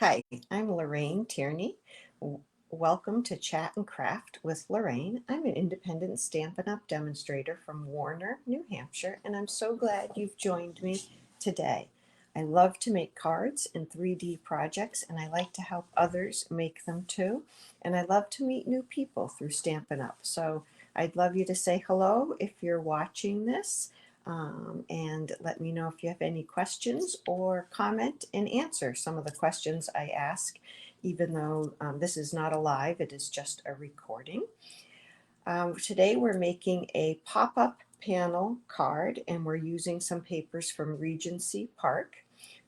Hi, I'm Lorraine Tierney. Welcome to Chat and Craft with Lorraine. I'm an independent Stampin' Up! Demonstrator from Warner, New Hampshire, and I'm so glad you've joined me today. I love to make cards and 3D projects, and I like to help others make them too. And I love to meet new people through Stampin' Up! So I'd love you to say hello if you're watching this. And let me know if you have any questions or comment and answer some of the questions I ask, even though this is not a live, it is just a recording. Today we're making a pop-up panel card and we're using some papers from Regency Park.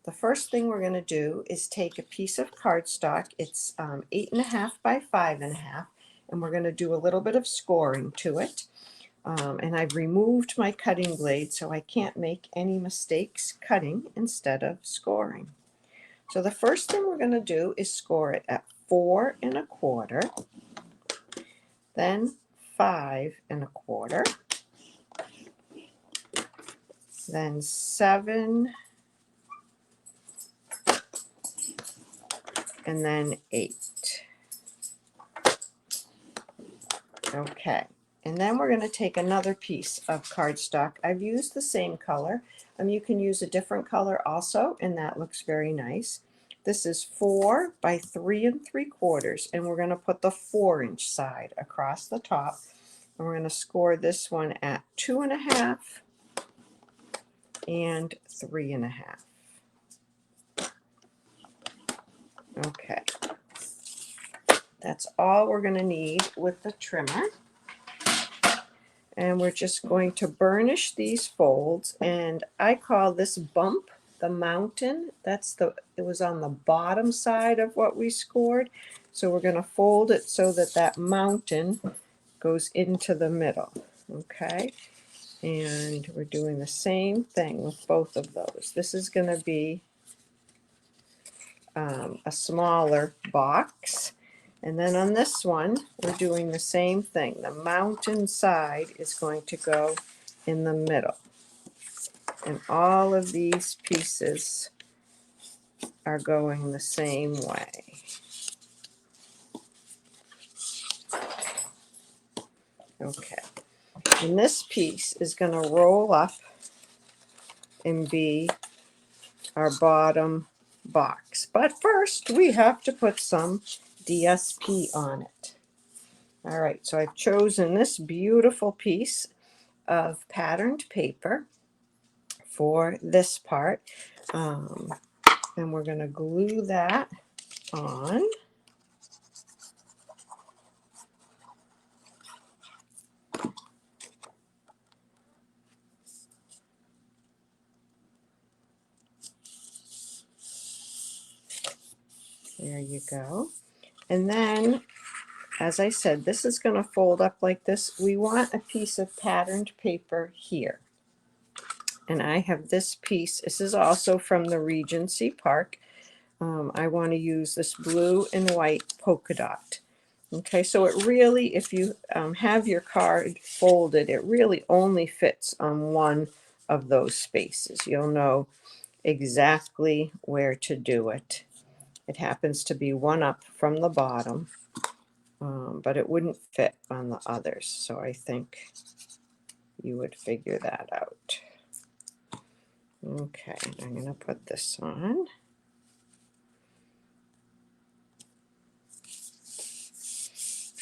The first thing we're going to do is take a piece of cardstock. It's 8.5 by 5.5, and we're going to do a little bit of scoring to it. And I've removed my cutting blade so I can't make any mistakes cutting instead of scoring. So the first thing we're going to do is score it at 4 1/4, then 5 1/4, then 7, and then 8. Okay. And then we're going to take another piece of cardstock. I've used the same color. You can use a different color also, and that looks very nice. This is 4 by 3 3/4, and we're going to put the 4-inch side across the top. And we're going to score this one at 2.5 and 3.5. Okay. That's all we're going to need with the trimmer. And we're just going to burnish these folds, and I call this bump the mountain. It was on the bottom side of what we scored, so we're going to fold it so that that mountain goes into the middle. Okay, and we're doing the same thing with both of those. This is going to be a smaller box. And then on this one, we're doing the same thing. The mountain side is going to go in the middle. And all of these pieces are going the same way. Okay. And this piece is going to roll up and be our bottom box. But first, we have to put some DSP on it. All right, so I've chosen this beautiful piece of patterned paper for this part, and we're going to glue that on. There you go. And then, as I said, this is going to fold up like this. We want a piece of patterned paper here. And I have this piece. This is also from the Regency Park. I want to use this blue and white polka dot. Okay, so it really, if you have your card folded, it really only fits on one of those spaces. You'll know exactly where to do it. It happens to be one up from the bottom, but it wouldn't fit on the others. So I think you would figure that out. Okay, I'm going to put this on.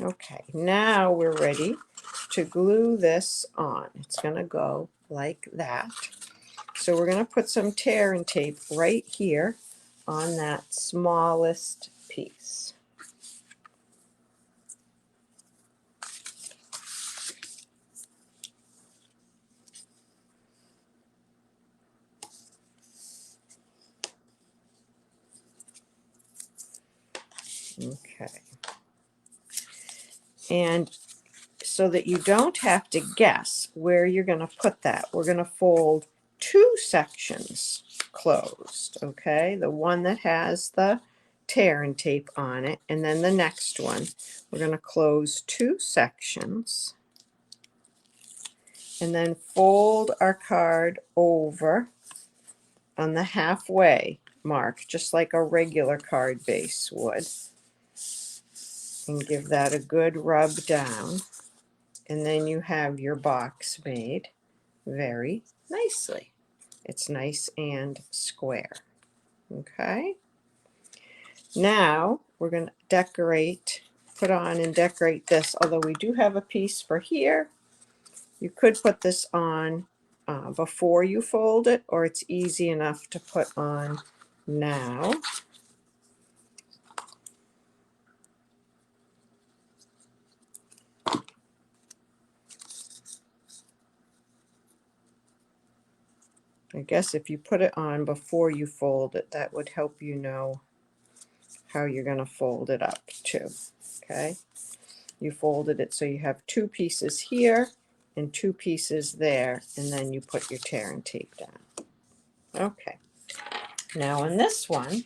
Okay, now we're ready to glue this on. It's going to go like that. So we're going to put some tear and tape right here on that smallest piece. Okay. And so that you don't have to guess where you're going to put that, we're going to fold two sections closed, okay? The one that has the tear and tape on it, and then the next one. We're going to close two sections and then fold our card over on the halfway mark, just like a regular card base would. And give that a good rub down. And then you have your box made very nicely. It's nice and square. Okay. Now we're going to decorate, put on and decorate this. Although we do have a piece for here. You could put this on before you fold it, or it's easy enough to put on now. I guess if you put it on before you fold it, that would help you know how you're going to fold it up too. Okay, you folded it so you have two pieces here and two pieces there, and then you put your tear and tape down. Okay, now in this one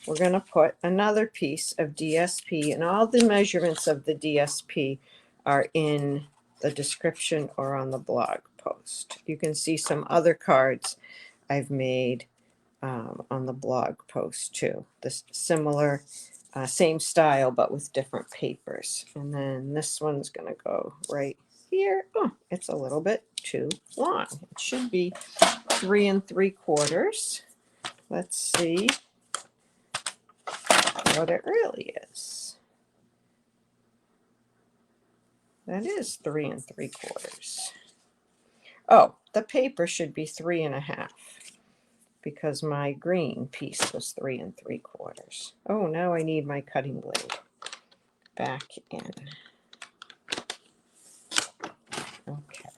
we're going to put another piece of DSP, and all the measurements of the DSP are in the description or on the blog post. You can see some other cards I've made on the blog post too. This similar, same style, but with different papers. And then this one's going to go right here. Oh, it's a little bit too long. It should be 3 3/4. Let's see what it really is. That is 3 3/4. Oh, the paper should be 3 1/2. Because my green piece was 3 3/4. Oh, now I need my cutting blade back in. Okay.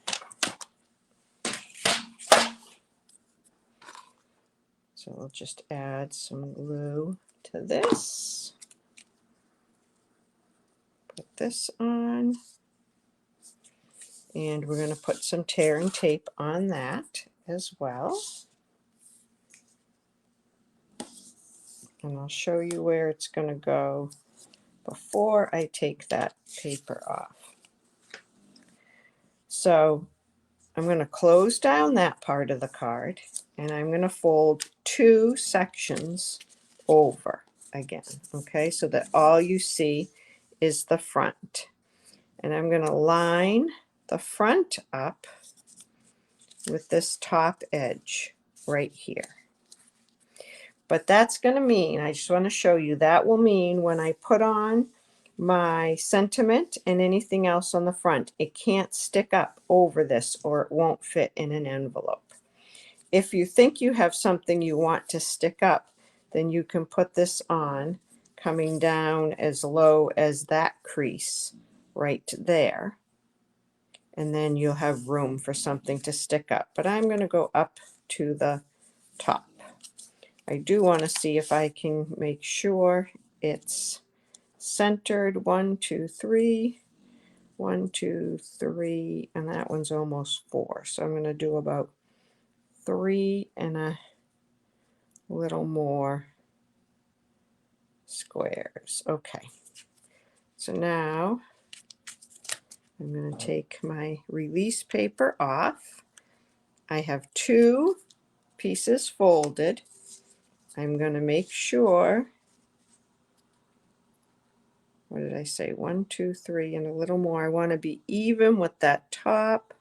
So we'll just add some glue to this. Put this on. And we're going to put some tear and tape on that as well. And I'll show you where it's going to go before I take that paper off. So I'm going to close down that part of the card, and I'm going to fold 2 sections over again, okay, so that all you see is the front. And I'm going to line the front up with this top edge right here. But that's going to mean, I just want to show you, that will mean when I put on my sentiment and anything else on the front, it can't stick up over this or it won't fit in an envelope. If you think you have something you want to stick up, then you can put this on coming down as low as that crease right there. And then you'll have room for something to stick up. But I'm going to go up to the top. I do want to see if I can make sure it's centered. 1 2 3, 1 2 3, and that one's almost 4. So I'm going to do about 3 and a little more squares. Okay, so now I'm going to take my release paper off. I have 2 pieces folded. I'm going to make sure, what did I say, 1 2 3 and a little more. I want to be even with that top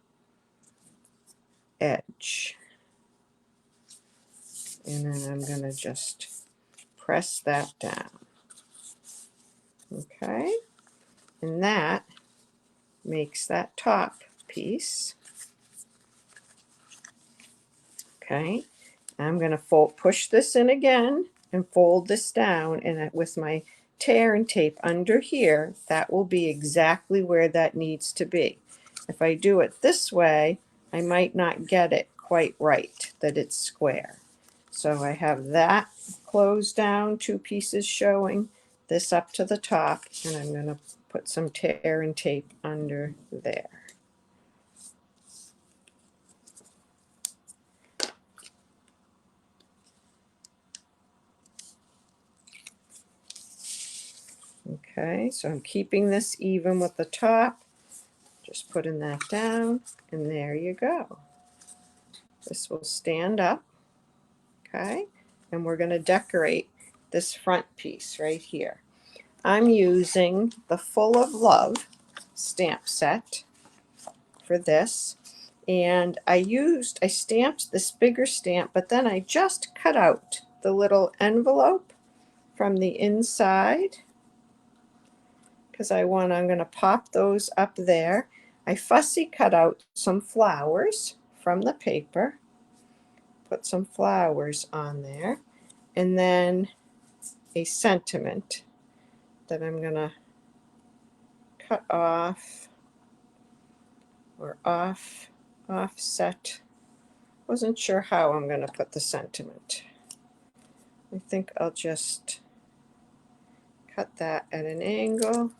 edge, and then I'm going to just press that down. Okay, and that makes that top piece. Okay, I'm going to push this in again and fold this down, and with my tear and tape under here, that will be exactly where that needs to be. If I do it this way, I might not get it quite right, that it's square. So I have that closed down, 2 pieces showing, this up to the top, and I'm going to put some tear and tape under there. Okay, so I'm keeping this even with the top, just putting that down, and there you go. This will stand up, okay? and we're going to decorate this front piece right here. I'm using the Full of Love stamp set for this, and I stamped this bigger stamp, but then I just cut out the little envelope from the inside because I'm going to pop those up there. I fussy cut out some flowers from the paper, put some flowers on there, and then a sentiment that I'm going to cut off or offset. Wasn't sure how I'm going to put the sentiment. I think I'll just cut that at an angle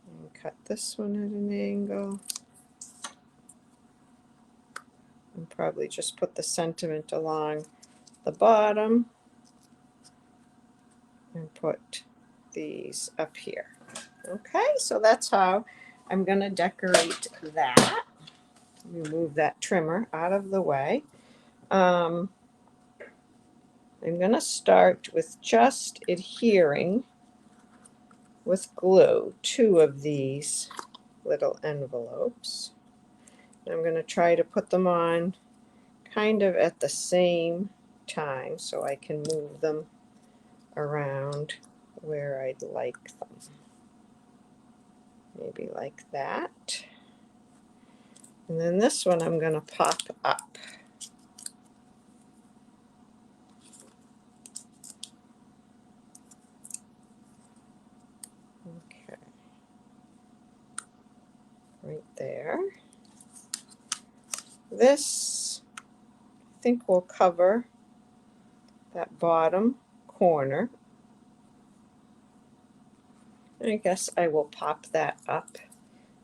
and cut this one at an angle, and probably just put the sentiment along the bottom and put these up here. Okay, so that's how I'm going to decorate that. Let me move that trimmer out of the way. I'm going to start with just adhering with glue 2 of these little envelopes. I'm going to try to put them on kind of at the same time so I can move them around where I'd like them. Maybe like that. And then this one I'm going to pop up. Okay. Right there. This, I think, will cover that bottom corner. I guess I will pop that up.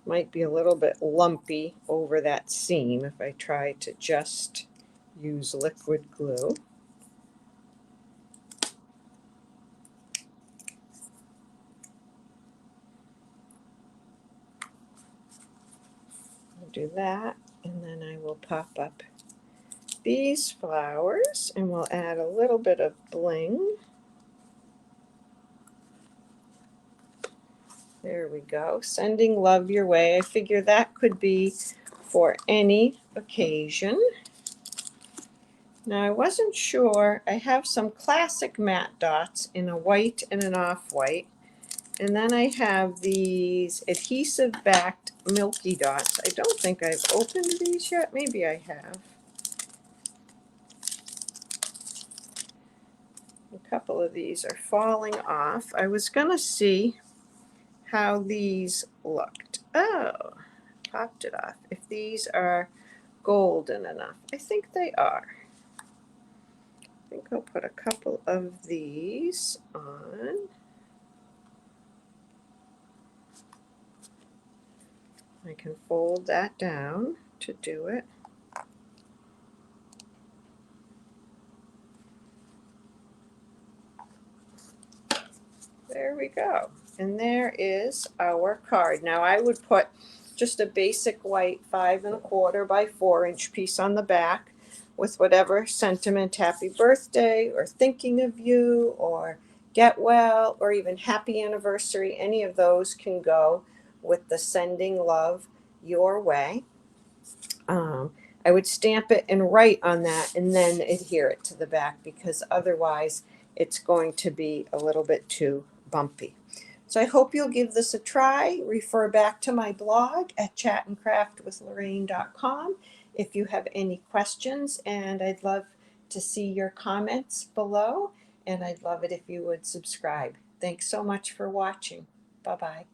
Might be a little bit lumpy over that seam if I try to just use liquid glue. I'll do that, and then I will pop up these flowers, and we'll add a little bit of bling. There we go. Sending love your way. I figure that could be for any occasion. Now I wasn't sure. I have some classic matte dots in a white and an off-white. And then I have these adhesive backed milky dots. I don't think I've opened these yet. Maybe I have. A couple of these are falling off. I was going to see how these looked. Oh, popped it off. If these are golden enough. I think they are. I think I'll put a couple of these on. I can fold that down to do it. There we go. And there is our card. Now I would put just a basic white 5 1/4 by 4 inch piece on the back with whatever sentiment, happy birthday or thinking of you or get well or even happy anniversary. Any of those can go with the sending love your way. I would stamp it and write on that and then adhere it to the back because otherwise it's going to be a little bit too bumpy. So I hope you'll give this a try. Refer back to my blog at chatandcraftwithlorraine.com if you have any questions, and I'd love to see your comments below, and I'd love it if you would subscribe. Thanks so much for watching. Bye-bye.